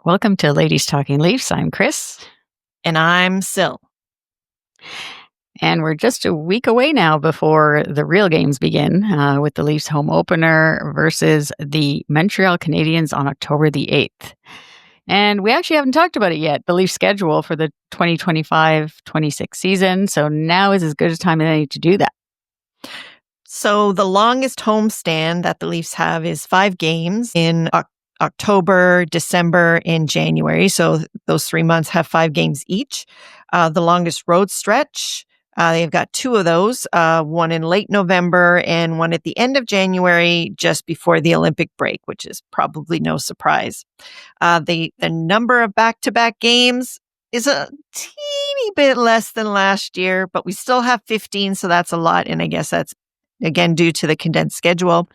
Welcome to Ladies Talking Leafs. I'm Chris. And I'm Sil. And we're just a week away now before the real games begin with the Leafs home opener versus the Montreal Canadiens on October the 8th. And we actually haven't talked about it yet, the Leafs schedule for the 2025-26 season. So now is as good a time as any to do that. So the longest homestand that the Leafs have is 5 games in October, December, and January. So those 3 months have 5 games each. The longest road stretch, they've got 2 of those, one in late November and one at the end of January, just before the Olympic break, which is probably no surprise. The number of back-to-back games is a teeny bit less than last year, but we still have 15, so that's a lot. And I guess that's, again, due to the condensed schedule.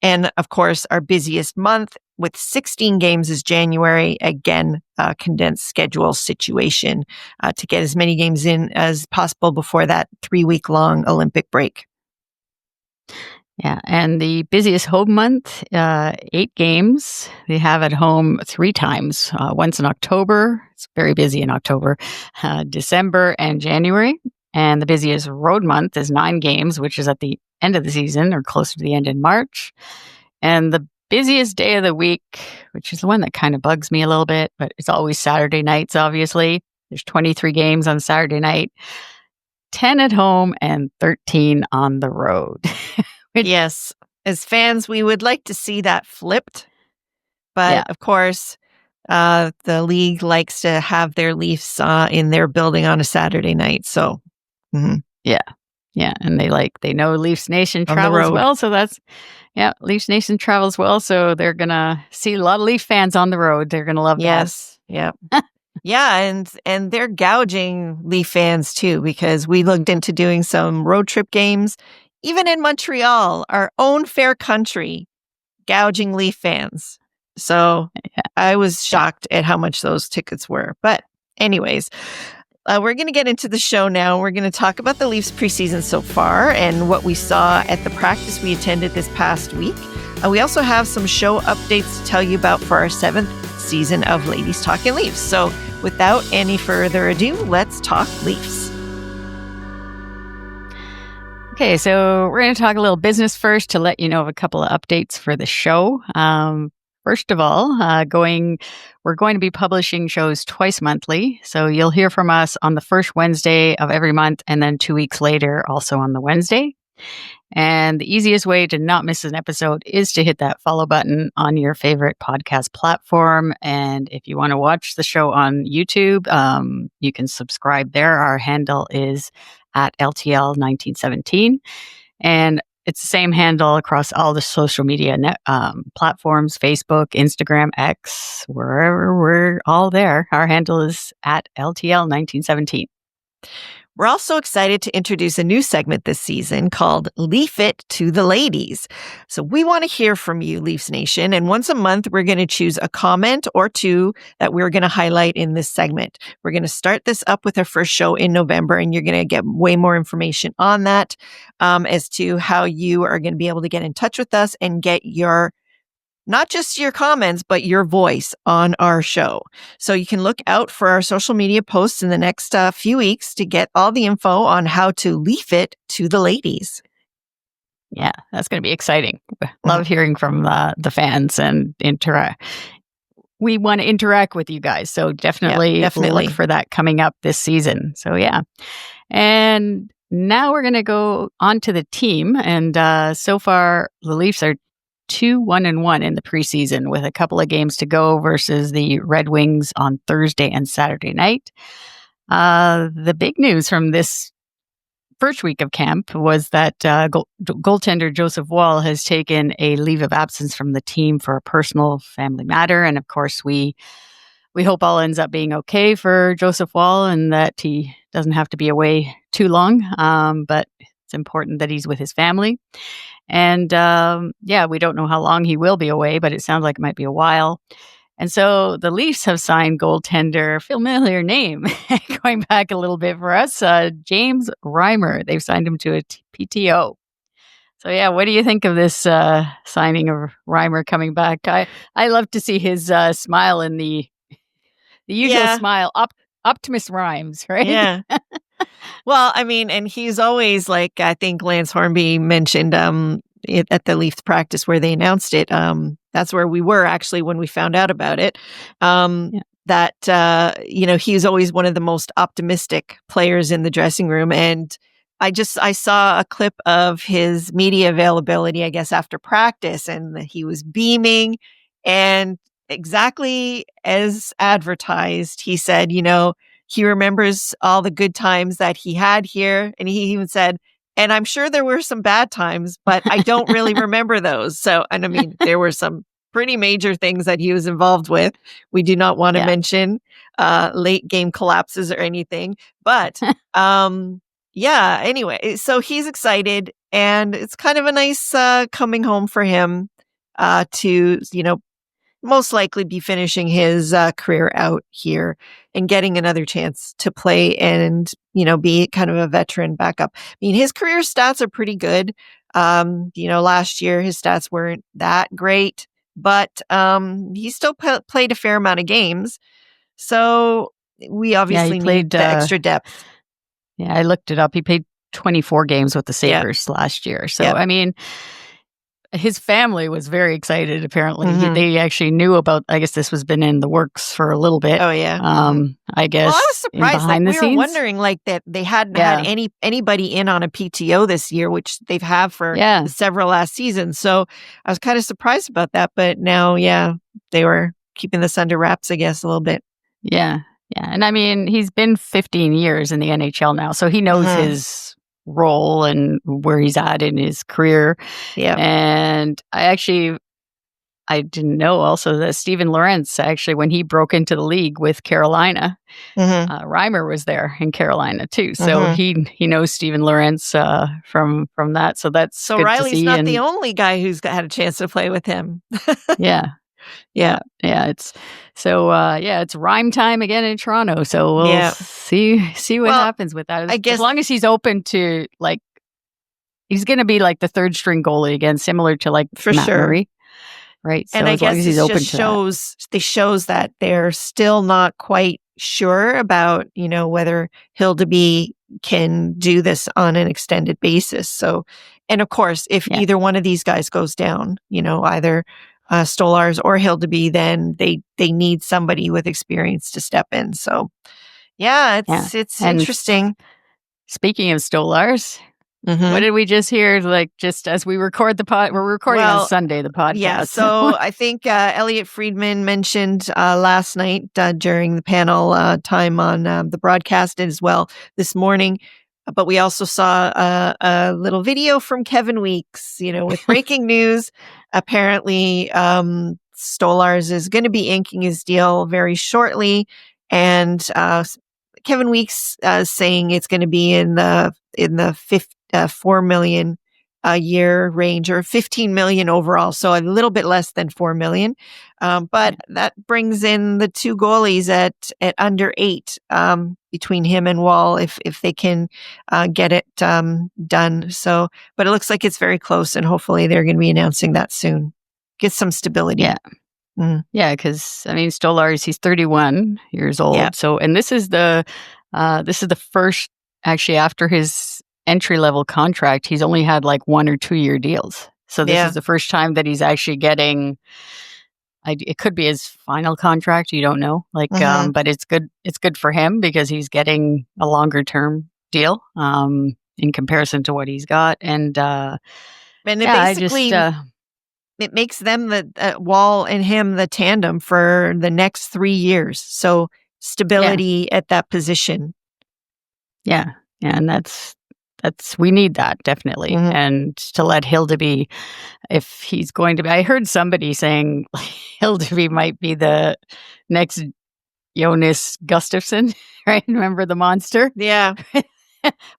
And of course, our busiest month with 16 games is January. Again, condensed schedule situation to get as many games in as possible before that 3-week-long Olympic break. Yeah, and the busiest home month, 8 games. They have at home 3 times. Once in October. It's very busy in October. December and January. And the busiest road month is 9 games, which is at the end of the season or closer to the end in March. And the busiest day of the week, which is the one that kind of bugs me a little bit, but it's always Saturday nights, obviously. There's 23 games on Saturday night, 10 at home and 13 on the road. Yes. As fans, we would like to see that flipped. But of course, the league likes to have their Leafs in their building on a Saturday night. So, Yeah. And they know Leafs Nation travels well. So Leafs Nation travels well. So they're going to see a lot of Leaf fans on the road. They're going to love that. Yes. Yeah. Yeah. And they're gouging Leaf fans too, because we looked into doing some road trip games, even in Montreal, our own fair country, gouging Leaf fans. So I was shocked at how much those tickets were. But anyways, we're going to get into the show now. We're going to talk about the Leafs preseason so far and what we saw at the practice we attended this past week. We also have some show updates to tell you about for our 7th season of Ladies Talking Leafs. So without any further ado, let's talk Leafs. Okay, so we're going to talk a little business first to let you know of a couple of updates for the show. First of all, we're going to be publishing shows twice monthly. So you'll hear from us on the first Wednesday of every month and then 2 weeks later also on the Wednesday. And the easiest way to not miss an episode is to hit that follow button on your favorite podcast platform. And if you want to watch the show on YouTube, you can subscribe there. Our handle is at LTL1917. And it's the same handle across all the social media platforms, Facebook, Instagram, X, wherever we're all there. Our handle is at LTL1917. We're also excited to introduce a new segment this season called Leaf It to the Ladies. So we want to hear from you, Leafs Nation. And once a month, we're going to choose a comment or 2 that we're going to highlight in this segment. We're going to start this up with our first show in November, and you're going to get way more information on that as to how you are going to be able to get in touch with us and get not just your comments, but your voice on our show. So you can look out for our social media posts in the next few weeks to get all the info on how to leaf it to the ladies. Yeah, that's going to be exciting. Love hearing from the fans and interact. We want to interact with you guys. So definitely look for that coming up this season. So yeah. And now we're going to go on to the team. And so far, the Leafs are 2-1-1 in the preseason with a couple of games to go versus the Red Wings on Thursday and Saturday night. The big news from this first week of camp was that goaltender Joseph Woll has taken a leave of absence from the team for a personal family matter. And of course, we hope all ends up being okay for Joseph Woll and that he doesn't have to be away too long. But it's important that he's with his family. And we don't know how long he will be away, but it sounds like it might be a while. And so the Leafs have signed goaltender, familiar name, going back a little bit for us, James Reimer. They've signed him to a PTO. So yeah, what do you think of this signing of Reimer coming back? I love to see his smile in the the usual smile, Optimus rhymes, right? Yeah. Well, I mean, and he's always like, I think Lance Hornby mentioned at the Leafs practice where they announced it. That's where we were actually when we found out about it. That, he's always one of the most optimistic players in the dressing room. And I saw a clip of his media availability, I guess, after practice, and he was beaming, and exactly as advertised, he said, he remembers all the good times that he had here. And he even said, and I'm sure there were some bad times, but I don't really remember those. So, and I mean, there were some pretty major things that he was involved with. We do not want to mention late game collapses or anything. But anyway, so he's excited, and it's kind of a nice coming home for him to, most likely be finishing his career out here and getting another chance to play and, be kind of a veteran backup. I mean, his career stats are pretty good. Last year his stats weren't that great, but he still played a fair amount of games. So we obviously need the extra depth. Yeah, I looked it up. He played 24 games with the Sabres last year. So, I mean, his family was very excited, apparently. They actually knew about, I guess this was been in the works for a little bit. Oh, yeah. I guess. Well, I was surprised. Behind the scenes. We were wondering that they hadn't had anybody in on a PTO this year, which they've had for several last seasons. So I was kind of surprised about that. But now, they were keeping this under wraps, I guess, a little bit. Yeah. Yeah. And I mean, he's been 15 years in the NHL now, so he knows his role and where he's at in his career. Yeah. And I didn't know also that Steven Lorentz, actually, when he broke into the league with Carolina, Reimer was there in Carolina too. So he knows Steven Lorentz from that. So that's good Riley's to see. Not the only guy who's had a chance to play with him. Yeah. It's rhyme time again in Toronto. So we'll see what happens with that. I guess as long as he's open to, he's going to be like the third string goalie again, similar to Matt Murray, right? So and I guess he's open it shows that they're still not quite sure about whether Hildeby can do this on an extended basis. So, and of course, if either one of these guys goes down, either Stolarz or Hildeby, then they need somebody with experience to step in. So, it's interesting. Speaking of Stolarz, what did we just hear? Just as we record the pod, we're recording on Sunday, the podcast. Yeah, so I think Elliot Friedman mentioned last night during the panel time on the broadcast as well this morning. But we also saw a little video from Kevin Weeks, with breaking news. Apparently, Stolarz is going to be inking his deal very shortly. And Kevin Weeks saying it's going to be in the $4 million a year range, or 15 million overall. So a little bit less than 4 million. But that brings in the two goalies at under 8 between him and Woll if they can get it done. So, but it looks like it's very close, and hopefully they're going to be announcing that soon. Get some stability. Yeah. Yeah, because I mean, Stolarz, he's 31 years old. Yeah. So, and this is the first, actually, after his entry-level contract, he's only had 1 or 2 year deals. So this is the first time that he's actually getting, it could be his final contract, you don't know. But it's good. It's good for him because he's getting a longer term deal in comparison to what he's got. And it makes them Woll and him the tandem for the next 3 years. So stability at that position. Yeah. And we need that, definitely. And to let Hildeby, if he's going to be, I heard somebody saying Hildeby might be the next Jonas Gustafsson, right? Remember the monster? Yeah.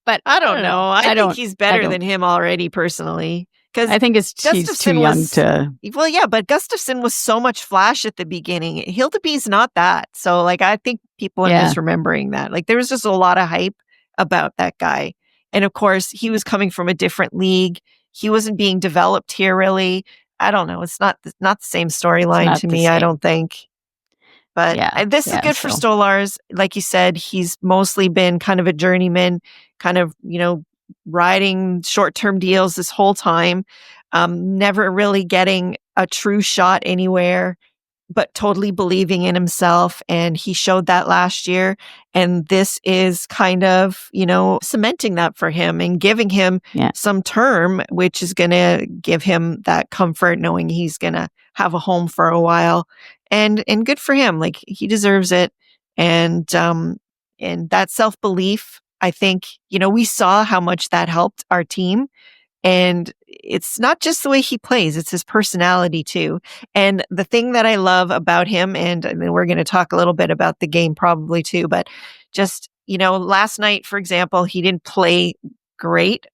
But I don't know. I think he's better than him already, personally. Because I think he's too young to. Well, yeah, but Gustafsson was so much flash at the beginning. Hildeby's not that. So, I think people are misremembering that. There was just a lot of hype about that guy. And of course, he was coming from a different league. He wasn't being developed here, really. I don't know. It's not the same storyline to me, I don't think. But this is good for Stolarz. Like you said, he's mostly been kind of a journeyman, kind of, riding short-term deals this whole time, never really getting a true shot anywhere, but totally believing in himself. And he showed that last year. And this is kind of, cementing that for him and giving him some term, which is going to give him that comfort knowing he's going to have a home for a while. And good for him. Like, he deserves it. And that self-belief, I think, we saw how much that helped our team. And it's not just the way he plays, it's his personality too. And the thing that I love about him, and we're going to talk a little bit about the game probably too, but just, last night, for example, he didn't play great.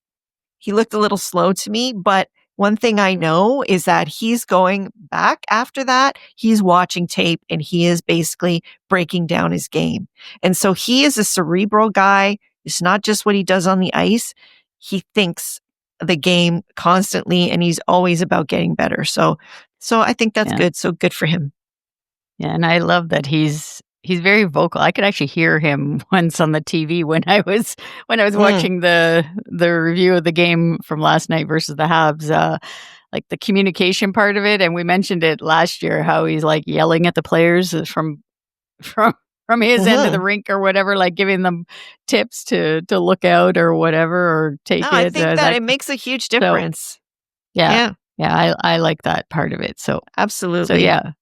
He looked a little slow to me, but one thing I know is that he's going back after that. He's watching tape and he is basically breaking down his game. And so he is a cerebral guy. It's not just what he does on the ice. He thinks the game constantly and he's always about getting better. So I think that's good. So good for him. Yeah. And I love that he's very vocal. I could actually hear him once on the TV when I was watching the review of the game from last night versus the Habs, like the communication part of it. And we mentioned it last year, how he's like yelling at the players from his end of the rink or whatever, like giving them tips to look out or whatever, or take it. I think that it makes a huge difference. So, yeah. I like that part of it. So absolutely. So yeah.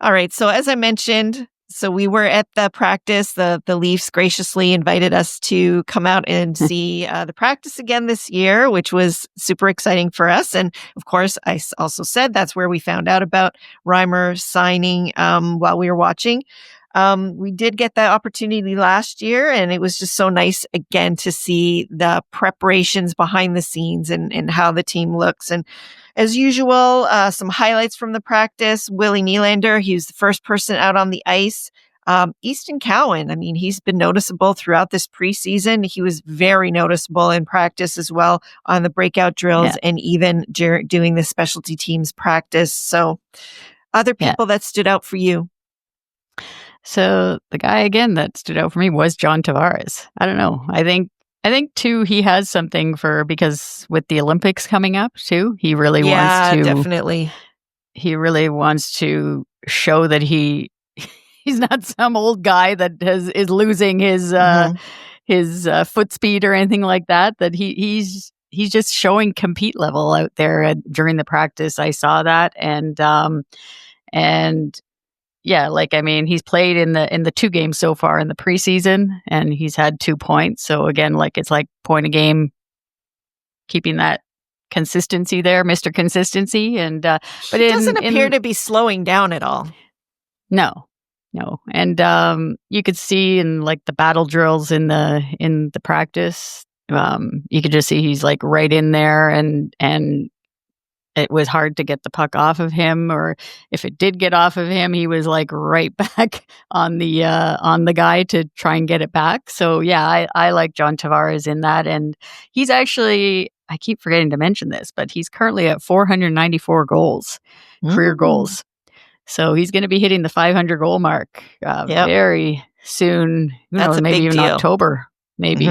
All right. So as I mentioned, so we were at the practice. The Leafs graciously invited us to come out and see the practice again this year, which was super exciting for us. And of course, I also said that's where we found out about Reimer signing while we were watching. We did get that opportunity last year, and it was just so nice again to see the preparations behind the scenes and how the team looks. And as usual, some highlights from the practice. Willie Nylander, he was the first person out on the ice. Easton Cowan, I mean, he's been noticeable throughout this preseason. He was very noticeable in practice as well on the breakout drills and even doing the specialty teams practice. So other people that stood out for you? So the guy again that stood out for me was John Tavares. I don't know. I think too, he has something because with the Olympics coming up too, he really wants to definitely. He really wants to show that he's not some old guy that is losing his foot speed or anything like that. That he's just showing compete level out there during the practice. I saw that and. Yeah, he's played in the 2 games so far in the preseason, and he's had 2 points. So again, it's like point a game, keeping that consistency there, Mr. Consistency. And but it doesn't appear to be slowing down at all. No, and you could see in the battle drills in the practice, you could just see he's right in there, and it was hard to get the puck off of him, or if it did get off of him, he was right back on the guy to try and get it back. So yeah, I like John Tavares in that, and he's actually, I keep forgetting to mention this, but he's currently at 494 goals, career goals. So he's going to be hitting the 500 goal mark very soon. That's a maybe big even deal. October, maybe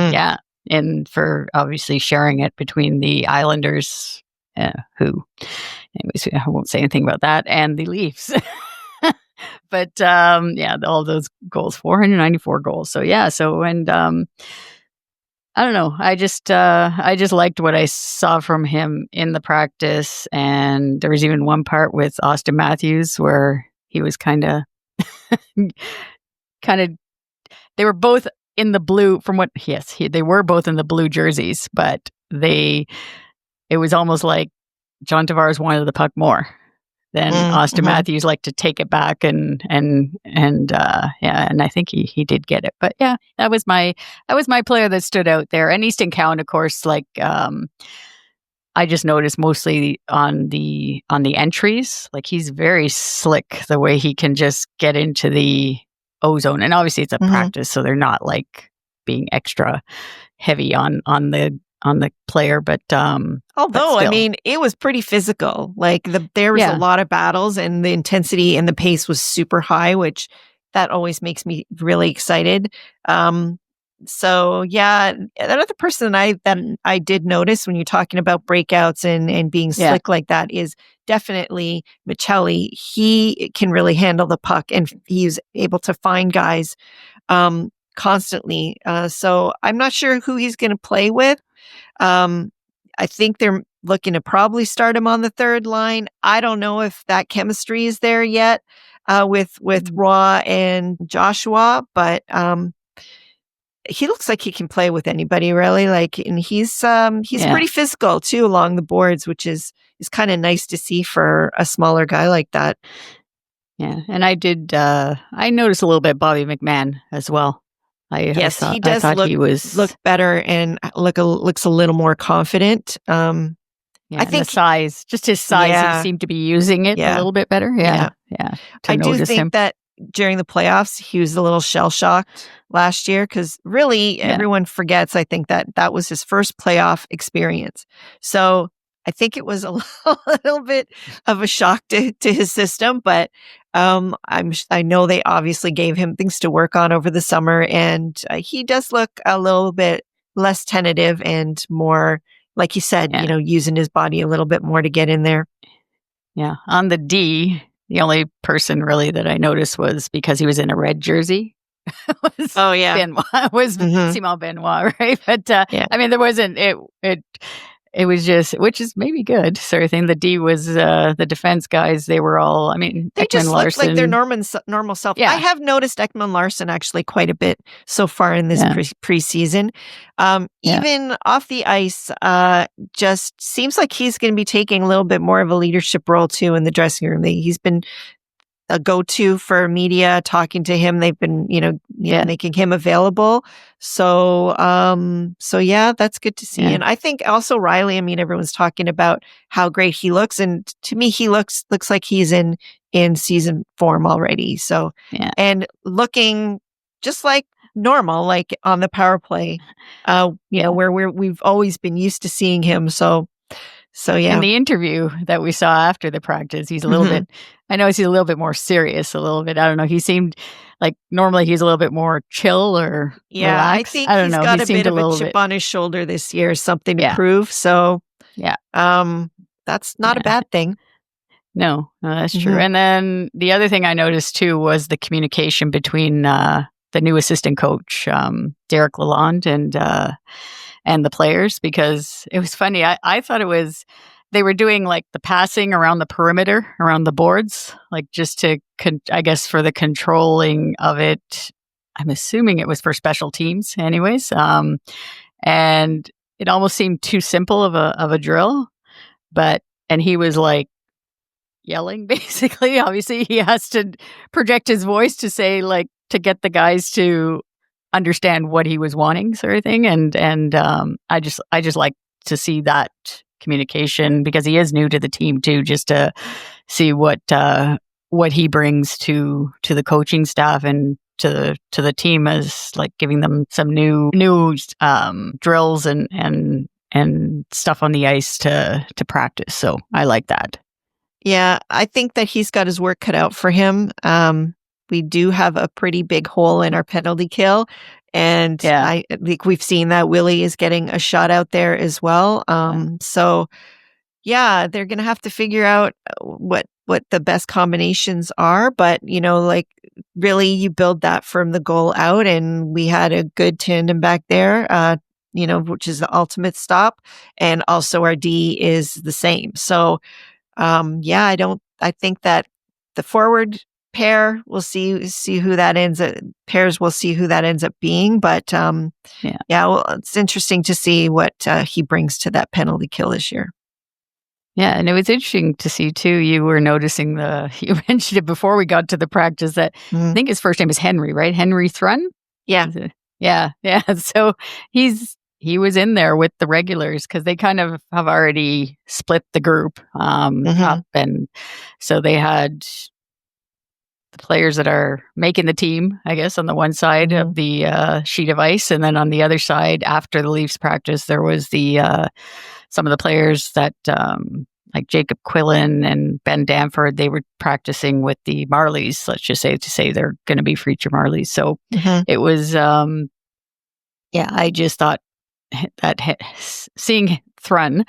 and for obviously sharing it between the Islanders. Anyways, I won't say anything about that, and the Leafs. But all those goals, 494 goals. So yeah, and I don't know. I just liked what I saw from him in the practice, and there was even one part with Austin Matthews where he was kind of they were both in the blue they were both in the blue jerseys, but it was almost like John Tavares wanted the puck more than Austin Matthews liked to take it back, and I think he did get it. But yeah, that was my player that stood out there. And Easton Cowan, of course, I just noticed mostly on the entries, he's very slick the way he can just get into the O-zone, and obviously it's a practice, so they're not being extra heavy on the the player, but although I mean, it was pretty physical. Like there was a lot of battles, and the intensity and the pace was super high, which that always makes me really excited. So yeah, another person that I did notice when you're talking about breakouts and being slick like that is definitely Michelli. He can really handle the puck, and he's able to find guys constantly. So I'm not sure who he's going to play with. I think they're looking to probably start him on the third line. I don't know if that chemistry is there yet with Roy and Joshua, but he looks like he can play with anybody, really. Like, and he's pretty physical too along the boards, which is kind of nice to see for a smaller guy like that. Yeah, and I noticed a little bit Bobby McMahon as well. He does look better and looks a little more confident. I think the size, just his size, he seemed to be using it a little bit better. Yeah. I do think that during the playoffs, he was a little shell-shocked last year because really everyone forgets, I think, that was his first playoff experience. So I think it was a little bit of a shock to his system, but I know they obviously gave him things to work on over the summer, and he does look a little bit less tentative and more, like you said, using his body a little bit more to get in there. Yeah. On the D, the only person really that I noticed was because he was in a red jersey. Was Simon Benoit, right? But I mean, there wasn't it was just, which is maybe good sort of thing. The D was the defense guys. They were all, I mean, they just looked like their normal self. Yeah. I have noticed Ekman Larsson actually quite a bit so far in this preseason. Even off the ice, just seems like he's going to be taking a little bit more of a leadership role too in the dressing room. He's been a go-to for media, talking to him. They've been, making him available. So yeah, that's good to see. Yeah. And I think also Riley, I mean, everyone's talking about how great he looks. And to me, he looks like he's in season form already. So, and looking just like normal, like on the power play, where we've always been used to seeing him. So yeah. In the interview that we saw after the practice, he's a little bit, I know he's a little bit more serious, a little bit. I don't know. He seemed like normally he's a little bit more chill or relaxed. I think he's got a bit of a chip on his shoulder this year, something to prove. So that's not a bad thing. No, that's true. And then the other thing I noticed too was the communication between the new assistant coach, Derek Lalonde, and the players, because it was funny. I thought they were doing like the passing around the perimeter, around the boards, like just to, I guess, for the controlling of it. I'm assuming it was for special teams anyways. And it almost seemed too simple of a drill, and he was like yelling basically. Obviously he has to project his voice to say, like, to get the guys to understand what he was wanting, sort of thing. And I just like to see that communication, because he is new to the team too, just to see what he brings to the coaching staff and to the team, as like giving them some new drills and stuff on the ice to practice. So I like that. Yeah, I think that he's got his work cut out for him. We do have a pretty big hole in our penalty kill. And I think we've seen that Willie is getting a shot out there as well. So yeah, they're going to have to figure out what the best combinations are. But, like really you build that from the goal out, and we had a good tandem back there, which is the ultimate stop. And also our D is the same. So I think that the forward pair, we'll see who that ends up. Pairs, we'll see who that ends up being. But well, it's interesting to see what he brings to that penalty kill this year. Yeah, and it was interesting to see too. You were noticing you mentioned it before we got to the practice that I think his first name is Henry, right? Henry Thrun. Yeah. So he was in there with the regulars, because they kind of have already split the group up, and so they had players that are making the team, I guess, on the one side of the sheet of ice. And then on the other side, after the Leafs practice, there was some of the players that, like Jacob Quillen and Ben Danford, they were practicing with the Marlies, let's just say, to say they're going to be future Marlies. So it was, I just thought that seeing Thrun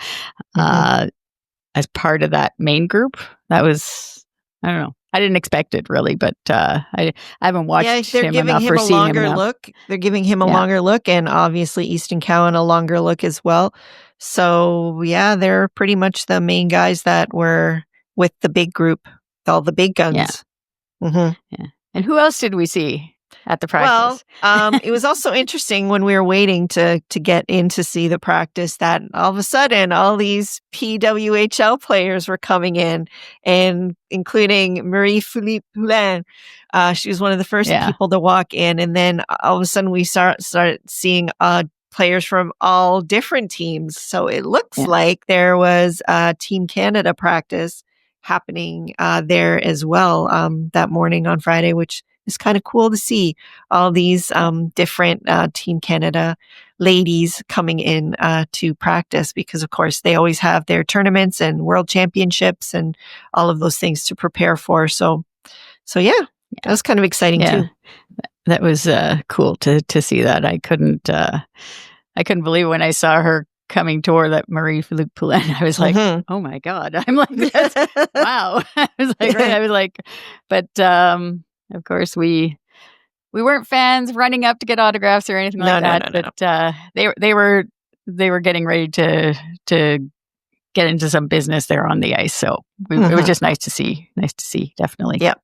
as part of that main group, that was, I don't know. I didn't expect it really, but I haven't watched him enough or seen him enough. Look. They're giving him a longer look, and obviously Easton Cowan a longer look as well. So they're pretty much the main guys that were with the big group, all the big guns. Yeah. And who else did we see at the practice? Well, it was also interesting when we were waiting to get in to see the practice that all of a sudden all these PWHL players were coming in, and including Marie-Philippe Poulin. She was one of the first people to walk in, and then all of a sudden we started seeing players from all different teams. So it looks like there was a Team Canada practice happening there as well that morning on Friday, which is kind of cool to see all these different Team Canada ladies coming in to practice, because of course they always have their tournaments and world championships and all of those things to prepare for. So that was kind of exciting too. That was cool to see that. I couldn't believe when I saw her coming toward that Marie-Philippe Poulin. I was like, oh my God. I'm like, wow. I was like, but of course we weren't fans running up to get autographs or anything like that. But they were getting ready to get into some business there on the ice. So it was just nice to see, definitely. Yeah.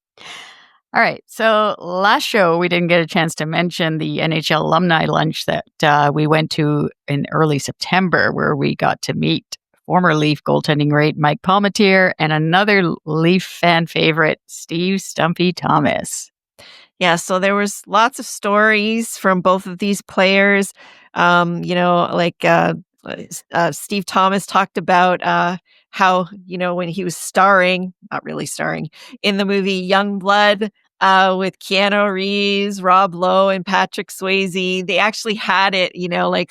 All right. So last show, we didn't get a chance to mention the NHL alumni lunch that we went to in early September, where we got to meet former Leaf goaltending great Mike Palmateer and another Leaf fan favorite, Steve Stumpy Thomas. Yeah, so there was lots of stories from both of these players. Steve Thomas talked about how, when he was not really starring, in the movie Youngblood with Keanu Reeves, Rob Lowe, and Patrick Swayze, they actually had it,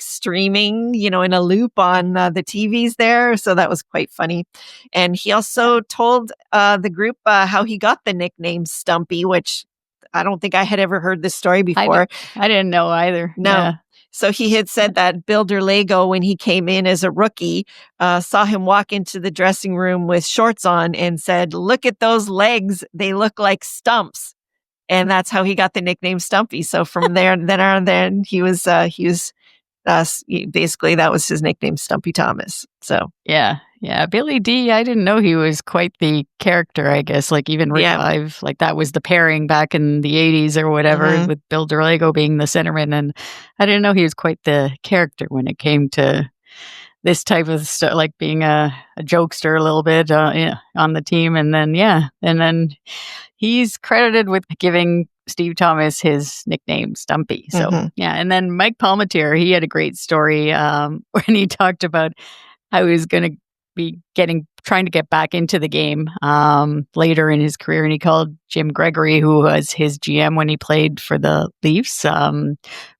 streaming, in a loop on the TVs there. So that was quite funny. And he also told the group how he got the nickname Stumpy, which I don't think I had ever heard this story before. I didn't know either. No. Yeah. So he had said that Bill Derlago, when he came in as a rookie, saw him walk into the dressing room with shorts on and said, "Look at those legs. They look like stumps." And that's how he got the nickname Stumpy. So from there, then he was basically that was his nickname, Stumpy Thomas. So yeah. Billy D, I didn't know he was quite the character, I guess. Like even Rick Live, like that was the pairing back in the 80s or whatever, with Bill Derlago being the centerman. And I didn't know he was quite the character when it came to this type of stuff, like being a jokester a little bit on the team. And then he's credited with giving Steve Thomas his nickname Stumpy. So and then Mike Palmateer, he had a great story when he talked about how he was going to be trying to get back into the game later in his career, and he called Jim Gregory, who was his GM when he played for the Leafs at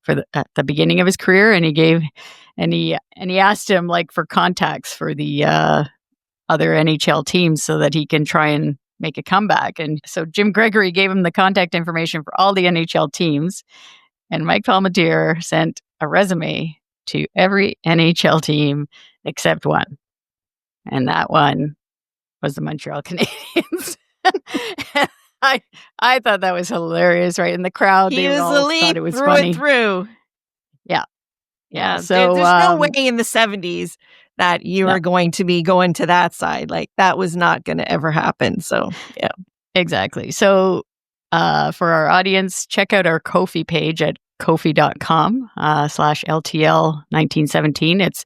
the beginning of his career, and he asked him like for contacts for the other NHL teams so that he can try and make a comeback. And so Jim Gregory gave him the contact information for all the NHL teams, and Mike Palmateer sent a resume to every NHL team except one. And that one was the Montreal Canadiens. I thought that was hilarious, right? In the crowd, he was elite through and through. Yeah. So there's no way in the 70s that you are going to be going to that side. Like that was not going to ever happen. So yeah, exactly. So for our audience, check out our Ko-fi page at kofi.com/LTL1917. It's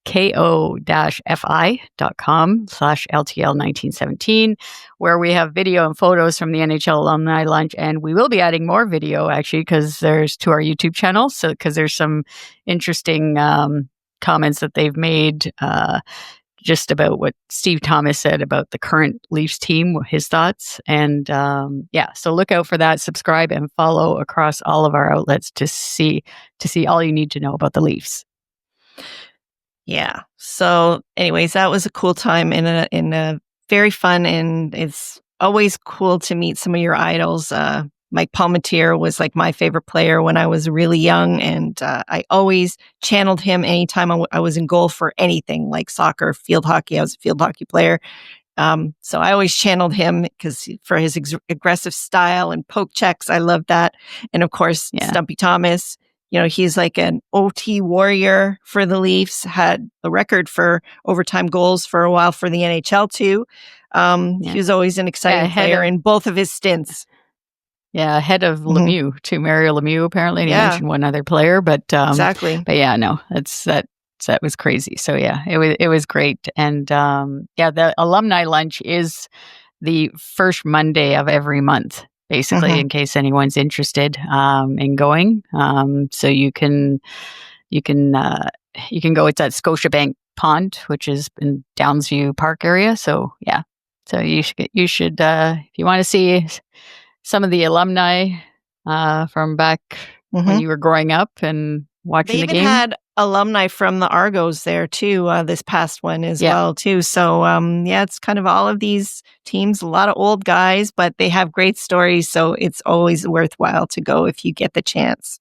ko-fi.com/LTL1917, where we have video and photos from the NHL alumni lunch. And we will be adding more video actually, because there's to our YouTube channel. So, because there's some interesting comments that they've made just about what Steve Thomas said about the current Leafs team, his thoughts. And so look out for that. Subscribe and follow across all of our outlets to see all you need to know about the Leafs. Yeah. So anyways, that was a cool time and a very fun, and it's always cool to meet some of your idols. Mike Palmateer was like my favorite player when I was really young, and I always channeled him anytime I was in goal for anything like soccer, field hockey. I was a field hockey player. So I always channeled him for his aggressive style and poke checks. I love that. And of course, Stumpy Thomas, he's like an OT warrior for the Leafs, had the record for overtime goals for a while for the NHL too. He was always an exciting player in both of his stints. Yeah, ahead of Lemieux, too. Mario Lemieux, apparently. And he mentioned one other player, but exactly. But yeah, no, that was crazy. So yeah, it was great. And the alumni lunch is the first Monday of every month, basically, in case anyone's interested in going. So you can go. It's at Scotiabank Pond, which is in Downsview Park area. So yeah, so you should if you want to see some of the alumni from back when you were growing up and watching the game. They even had alumni from the Argos there too, this past one as well too. So it's kind of all of these teams, a lot of old guys, but they have great stories. So it's always worthwhile to go if you get the chance.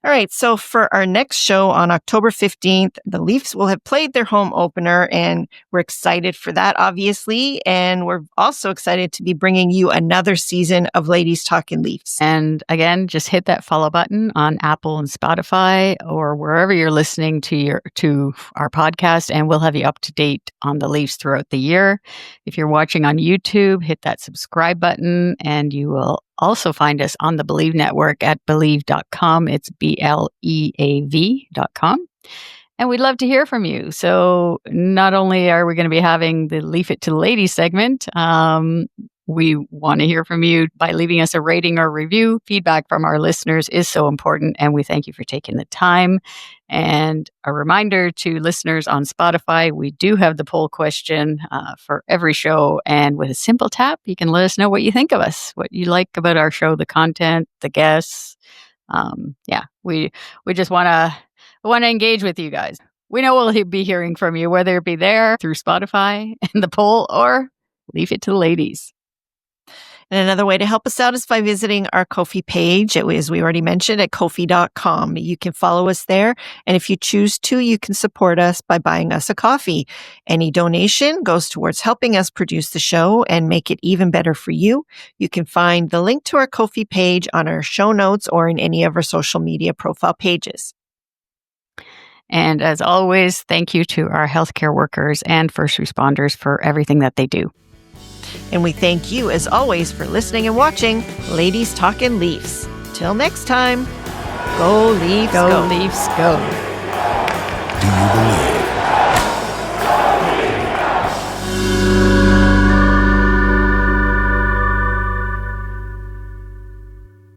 All right, so for our next show on October 15th, the Leafs will have played their home opener, and we're excited for that, obviously. And we're also excited to be bringing you another season of Ladies Talking Leafs. And again, just hit that follow button on Apple and Spotify or wherever you're listening to our podcast, and we'll have you up to date on the Leafs throughout the year. If you're watching on YouTube, hit that subscribe button, and you will also find us on the Believe Network at Believe.com. It's BLEAV.com. And we'd love to hear from you. So not only are we going to be having the Leaf It to the Ladies segment, we want to hear from you by leaving us a rating or review. Feedback from our listeners is so important, and we thank you for taking the time. And a reminder to listeners on Spotify, we do have the poll question for every show. And with a simple tap, you can let us know what you think of us, what you like about our show, the content, the guests. We just want to engage with you guys. We know we'll be hearing from you, whether it be there through Spotify and the poll or Leave It to the Ladies. And another way to help us out is by visiting our Ko-fi page, as we already mentioned, at Ko-fi.com. You can follow us there. And if you choose to, you can support us by buying us a coffee. Any donation goes towards helping us produce the show and make it even better for you. You can find the link to our Ko-fi page on our show notes or in any of our social media profile pages. And as always, thank you to our healthcare workers and first responders for everything that they do. And we thank you, as always, for listening and watching Ladies Talking Leafs. Till next time, go Leafs, go. Leafs, go. Do you believe?